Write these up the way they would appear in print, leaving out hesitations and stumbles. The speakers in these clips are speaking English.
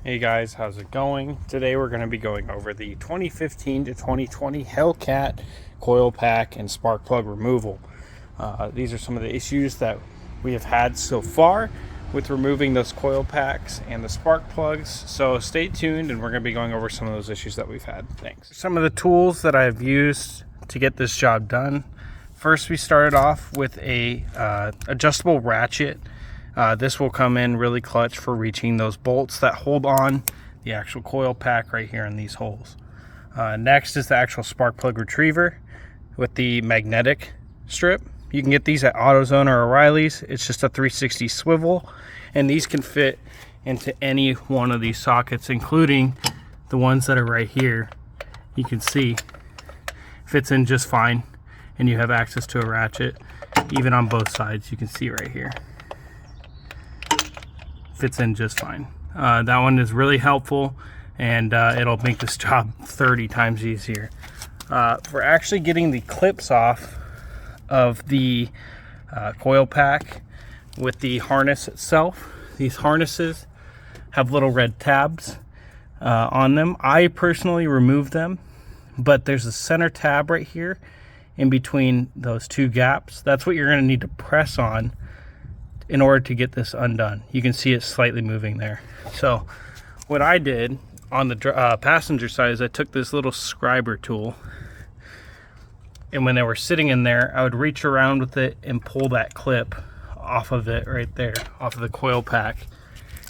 Hey guys, how's it going? Today we're going to be going over the 2015 to 2020 Hellcat coil pack and spark plug removal. These are some of the issues that we have had so far with removing those coil packs and the spark plugs. So stay tuned and we're going to be going over some of those issues that we've had. Thanks. Some of the tools that I've used to get this job done. First, we started off with a adjustable ratchet. This will come in really clutch for reaching those bolts that hold on the actual coil pack right here in these holes. Next is the actual spark plug retriever with the magnetic strip. You can get these at AutoZone or O'Reilly's. It's just a 360 swivel, and these can fit into any one of these sockets, including the ones that are right here. You can see fits in just fine, and you have access to a ratchet even on both sides. You can see right here. Fits in just fine. That one is really helpful, and it'll make this job 30 times easier. For actually getting the clips off of the coil pack with the harness itself, these harnesses have little red tabs on them. I personally remove them, but there's a center tab right here in between those two gaps. That's what you're going to need to press on in order to get this undone. You can see it slightly moving there. So what I did on the passenger side is I took this little scriber tool, and when they were sitting in there, I would reach around with it and pull that clip off of it right there, off of the coil pack.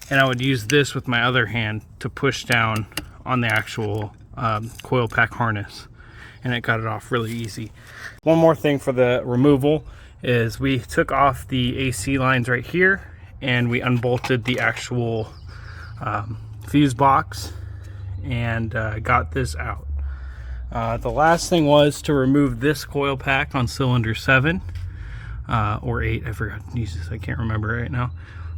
And I would use this with my other hand to push down on the actual coil pack harness, and it got it off really easy. One more thing for the removal is we took off the AC lines right here, and we unbolted the actual fuse box and got this out. The last thing was to remove this coil pack on cylinder 7 or 8, I forgot. Jesus, I can't remember right now.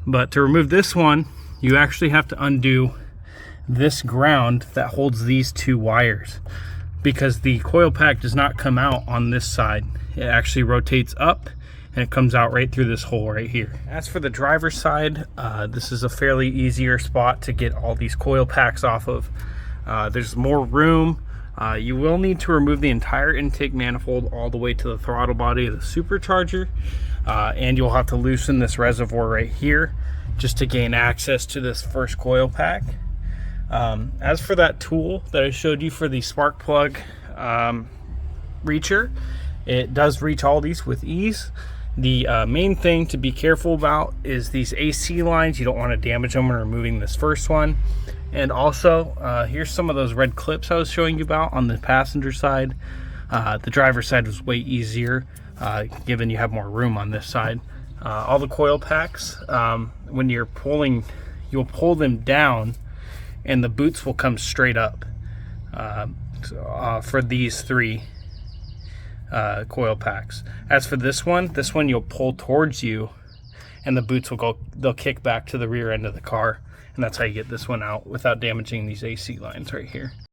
But to remove this one, you actually have to undo this ground that holds these two wires, because the coil pack does not come out on this side. It actually rotates up and it comes out right through this hole right here. As for the driver's side, this is a fairly easier spot to get all these coil packs off of. There's more room. You will need to remove the entire intake manifold all the way to the throttle body of the supercharger, and you'll have to loosen this reservoir right here just to gain access to this first coil pack. As for that tool that I showed you for the spark plug reacher, it does reach all these with ease. The main thing to be careful about is these AC lines. You don't want to damage them when removing this first one. And also, here's some of those red clips I was showing you about on the passenger side. The driver's side was way easier, given you have more room on this side. All the coil packs, when you're pulling, you'll pull them down and the boots will come straight up for these three coil packs. As for this one you'll pull towards you and the boots will go, they'll kick back to the rear end of the car, and that's how you get this one out without damaging these AC lines right here.